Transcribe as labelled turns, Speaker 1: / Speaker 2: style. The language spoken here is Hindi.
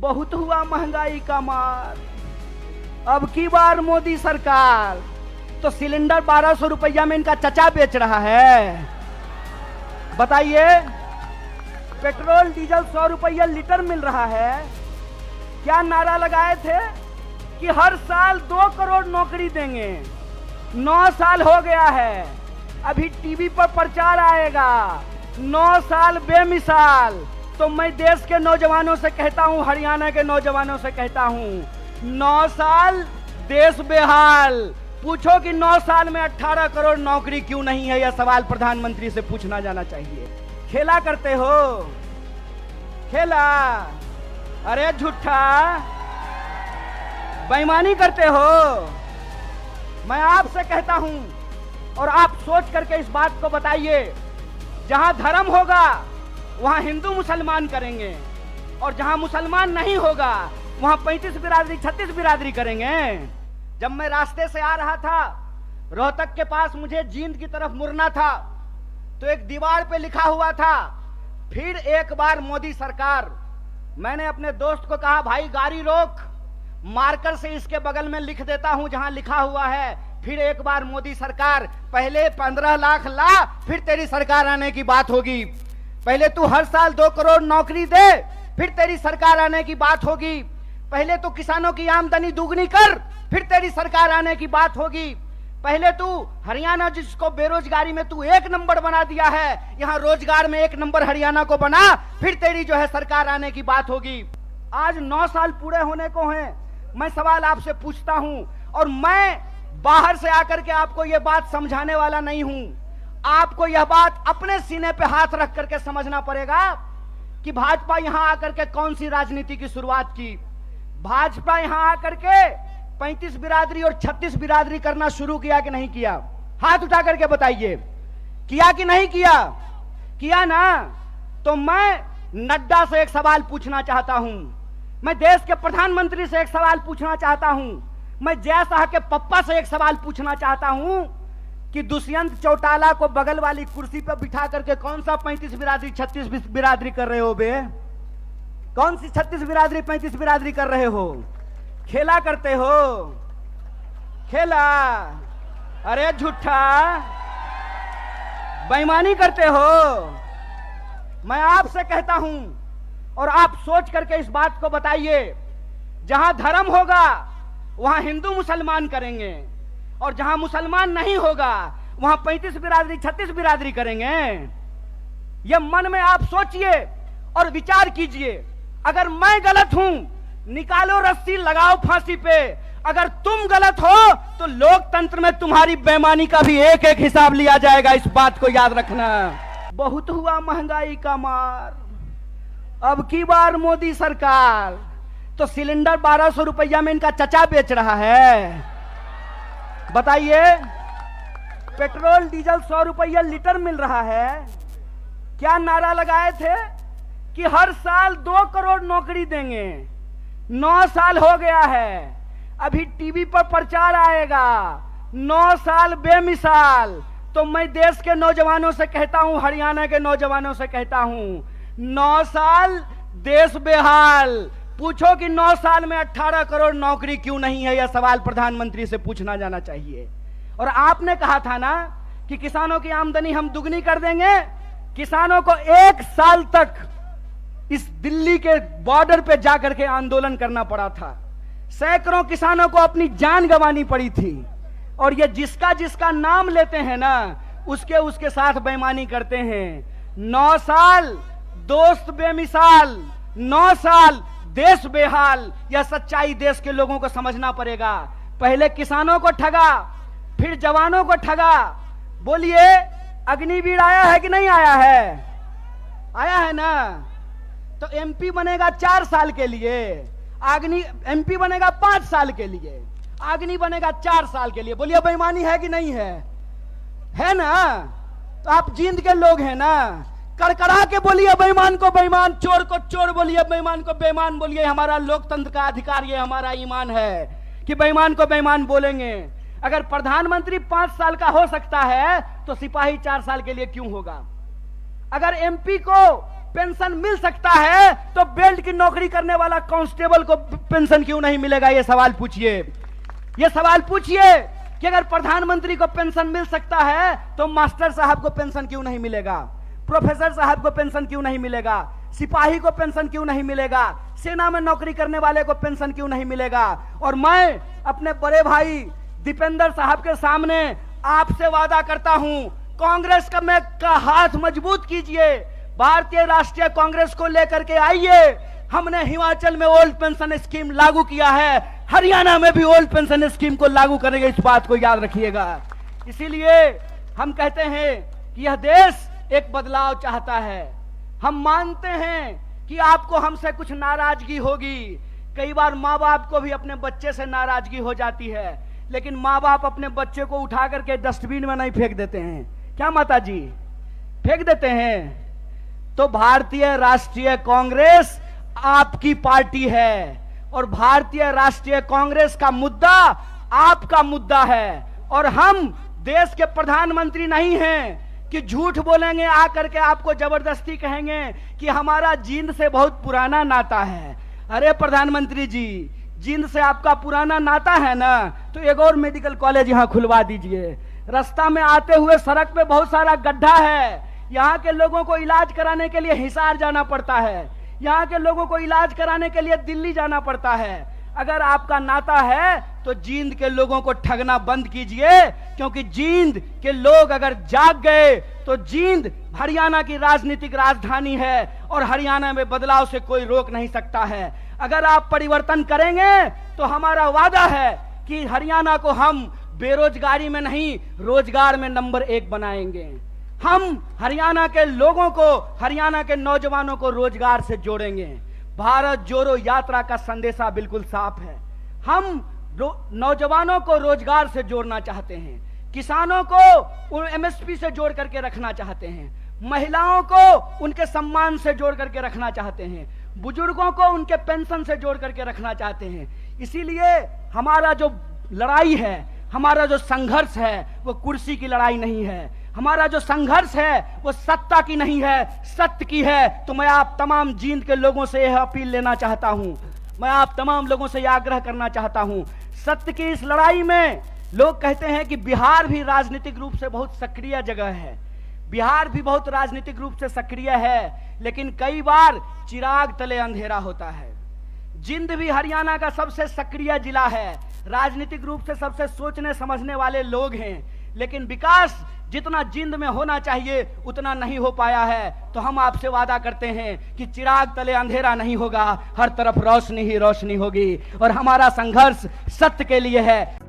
Speaker 1: बहुत हुआ महंगाई का मार। अब की बार मोदी सरकार तो सिलेंडर 1200 रुपया में इनका चचा बेच रहा है। बताइए, पेट्रोल डीजल 100 रुपया लीटर मिल रहा है। क्या नारा लगाए थे कि हर साल 2 करोड़ नौकरी देंगे। 9 साल हो गया है, अभी टीवी पर प्रचार आएगा 9 साल बेमिसाल। तो मैं देश के नौजवानों से कहता हूं, हरियाणा के नौजवानों से कहता हूं, 9 साल देश बेहाल। पूछो कि 9 साल में 18 करोड़ नौकरी क्यों नहीं है। यह सवाल प्रधानमंत्री से पूछना जाना चाहिए। खेला करते हो, खेला, अरे झूठा, बेईमानी करते हो। मैं आपसे कहता हूं और आप सोच करके इस बात को बताइए, जहां धर्म होगा वहां हिंदू मुसलमान करेंगे, और जहां मुसलमान नहीं होगा वहां 35 बिरादरी 36 बिरादरी करेंगे। जब मैं रास्ते से आ रहा था, रोहतक के पास मुझे जींद की तरफ मुड़ना था, तो एक दीवार पे लिखा हुआ था, फिर एक बार मोदी सरकार। मैंने अपने दोस्त को कहा, भाई गाड़ी रोक, मार्कर से इसके बगल में लिख देता हूं जहां लिखा हुआ है फिर एक बार मोदी सरकार। पहले 15 लाख ला, फिर तेरी सरकार आने की बात होगी। पहले तू हर साल 2 करोड़ नौकरी दे, फिर तेरी सरकार आने की बात होगी। पहले तू किसानों की आमदनी दुगनी कर, फिर तेरी सरकार आने की बात होगी। पहले तू हरियाणा, जिसको बेरोजगारी में तू 1 नंबर बना दिया है, यहां रोजगार में 1 नंबर हरियाणा को बना, फिर तेरी जो है सरकार आने की बात होगी। आज 9 साल पूरे होने को हैं। मैं सवाल आपसे पूछता हूं, और मैं बाहर से आकर के आपको यह बात समझाने वाला नहीं हूं। आपको यह बात अपने सीने पे हाथ रख करके समझना पड़ेगा कि भाजपा यहां आकर के कौन सी राजनीति की शुरुआत की। भाजपा यहां आकर के 35 बिरादरी और 36 बिरादरी करना शुरू किया कि नहीं किया? हाथ उठा करके बताइए, किया कि नहीं किया? किया ना? तो मैं नड्डा से एक सवाल पूछना चाहता हूं, मैं देश के प्रधानमंत्री से एक सवाल पूछना चाहता हूं, मैं जय शाह के पप्पा से एक सवाल पूछना चाहता हूं कि दुष्यंत चौटाला को बगल वाली कुर्सी पर बिठा करके कौन सा 35 बिरादरी 36 बिरादरी कर रहे हो बे? कौन सी 36 बिरादरी 35 बिरादरी कर रहे हो? खेला करते हो, खेला, अरे झूठा, बेईमानी करते हो। मैं आपसे कहता हूं और आप सोच करके इस बात को बताइए, जहां धर्म होगा वहां हिंदू मुसलमान करेंगे, और जहां मुसलमान नहीं होगा वहां 35 बिरादरी 36 बिरादरी करेंगे। यह मन में आप सोचिए और विचार कीजिए। अगर मैं गलत हूं, निकालो रस्सी, लगाओ फांसी पे। अगर तुम गलत हो तो लोकतंत्र में तुम्हारी बेईमानी का भी एक एक हिसाब लिया जाएगा। इस बात को याद रखना। बहुत हुआ महंगाई का मार। अब की बार मोदी सरकार तो सिलेंडर 1200 रुपया में इनका चचा बेच रहा है। बताइए, पेट्रोल डीजल 100 रुपया लीटर मिल रहा है। क्या नारा लगाए थे कि हर साल 2 करोड़ नौकरी देंगे। 9 साल हो गया है, अभी टीवी पर प्रचार आएगा 9 साल बेमिसाल। तो मैं देश के नौजवानों से कहता हूं, हरियाणा के नौजवानों से कहता हूं, 9 साल देश बेहाल। पूछो कि 9 साल में 18 करोड़ नौकरी क्यों नहीं है। यह सवाल प्रधानमंत्री से पूछना जाना चाहिए। और आपने कहा था ना कि किसानों की आमदनी हम दुगनी कर देंगे। किसानों को 1 साल तक इस दिल्ली के बॉर्डर पे जाकर के आंदोलन करना पड़ा था। सैकड़ों किसानों को अपनी जान गंवानी पड़ी थी। और ये जिसका जिसका नाम लेते हैं ना, उसके उसके साथ बेईमानी करते हैं। 9 साल दोस्त बेमिसाल, 9 साल देश बेहाल। यह सच्चाई देश के लोगों को समझना पड़ेगा। पहले किसानों को ठगा, फिर जवानों को ठगा। बोलिए, अग्निवीर आया है कि नहीं आया है? आया है ना? तो एमपी बनेगा 4 साल के लिए, एमपी बनेगा 5 साल के लिए, अग्नि बनेगा 4 साल के लिए। बोलिए, बेईमानी है कि नहीं है? है ना? तो आप जींद के लोग हैं ना, कड़कड़ा के बोलिए बेईमान को बेईमान, चोर को चोर बोलिए, बेईमान को बेईमान बोलिए। हमारा लोकतंत्र का अधिकार, ये हमारा ईमान है कि बेईमान को बेईमान बोलेंगे। अगर प्रधानमंत्री 5 साल का हो सकता है तो सिपाही 4 साल के लिए क्यों होगा? अगर एमपी को पेंशन मिल सकता है तो बेल्ट की नौकरी करने वाला कांस्टेबल को पेंशन क्यों नहीं मिलेगा? ये सवाल पूछिए। ये सवाल पूछिए कि अगर प्रधानमंत्री को पेंशन मिल सकता है तो मास्टर साहब को पेंशन क्यों नहीं मिलेगा? प्रोफेसर साहब को पेंशन क्यों नहीं मिलेगा? सिपाही को पेंशन क्यों नहीं मिलेगा? सेना में नौकरी करने वाले को पेंशन क्यों नहीं मिलेगा? और मैं अपने बड़े भाई दीपेंद्र साहब के सामने आपसे वादा करता हूं, कांग्रेस का हाथ मजबूत कीजिए, भारतीय राष्ट्रीय कांग्रेस को लेकर के आइए। हमने हिमाचल में ओल्ड पेंशन स्कीम लागू किया है, हरियाणा में भी ओल्ड पेंशन स्कीम को लागू करेंगे, इस बात को याद रखिएगा। इसीलिए हम कहते हैं कि यह देश एक बदलाव चाहता है। हम मानते हैं कि आपको हमसे कुछ नाराजगी होगी, कई बार माँ बाप को भी अपने बच्चे से नाराजगी हो जाती है, लेकिन माँ बाप अपने बच्चे को उठा करके डस्टबिन में नहीं फेंक देते हैं, क्या माता जी? फेंक देते हैं। तो भारतीय राष्ट्रीय कांग्रेस आपकी पार्टी है और भारतीय राष्ट्रीय कांग्रेस का मुद्दा आपका मुद्दा है। और हम देश के प्रधानमंत्री नहीं हैं कि झूठ बोलेंगे आकर के आपको जबरदस्ती कहेंगे कि हमारा जींद से बहुत पुराना नाता है। अरे प्रधानमंत्री जी, जींद से आपका पुराना नाता है ना, तो एक और मेडिकल कॉलेज यहां खुलवा दीजिए। रास्ता में आते हुए सड़क पे बहुत सारा गड्ढा है, यहाँ के लोगों को इलाज कराने के लिए हिसार जाना पड़ता है, यहाँ के लोगों को इलाज कराने के लिए दिल्ली जाना पड़ता है। अगर आपका नाता है तो जींद के लोगों को ठगना बंद कीजिए, क्योंकि जींद के लोग अगर जाग गए तो जींद हरियाणा की राजनीतिक राजधानी है और हरियाणा में बदलाव से कोई रोक नहीं सकता है। अगर आप परिवर्तन करेंगे तो हमारा वादा है कि हरियाणा को हम बेरोजगारी में नहीं, रोजगार में नंबर 1 बनाएंगे। हम हरियाणा के लोगों को, हरियाणा के नौजवानों को रोजगार से जोड़ेंगे। भारत जोड़ो यात्रा का संदेशा बिल्कुल साफ है। हम नौजवानों को रोजगार से जोड़ना चाहते हैं, किसानों को एमएसपी से जोड़ करके रखना चाहते हैं, महिलाओं को उनके सम्मान से जोड़ करके रखना चाहते हैं, बुजुर्गों को उनके पेंशन से जोड़ करके रखना चाहते हैं। इसीलिए हमारा जो लड़ाई है, हमारा जो संघर्ष है, वो कुर्सी की लड़ाई नहीं है। हमारा जो संघर्ष है वो सत्ता की नहीं है, सत्य की है। तो मैं आप तमाम जींद के लोगों से यह अपील लेना चाहता हूं, मैं आप तमाम लोगों से यह आग्रह करना चाहता हूं, सत्य की इस लड़ाई में लोग कहते हैं कि बिहार भी राजनीतिक रूप से बहुत सक्रिय जगह है, बिहार भी बहुत राजनीतिक रूप से सक्रिय है, लेकिन कई बार चिराग तले अंधेरा होता है। जींद भी हरियाणा का सबसे सक्रिय जिला है, राजनीतिक रूप से सबसे सोचने समझने वाले लोग हैं, लेकिन विकास जितना जींद में होना चाहिए उतना नहीं हो पाया है। तो हम आपसे वादा करते हैं कि चिराग तले अंधेरा नहीं होगा, हर तरफ रोशनी ही रोशनी होगी और हमारा संघर्ष सत्य के लिए है।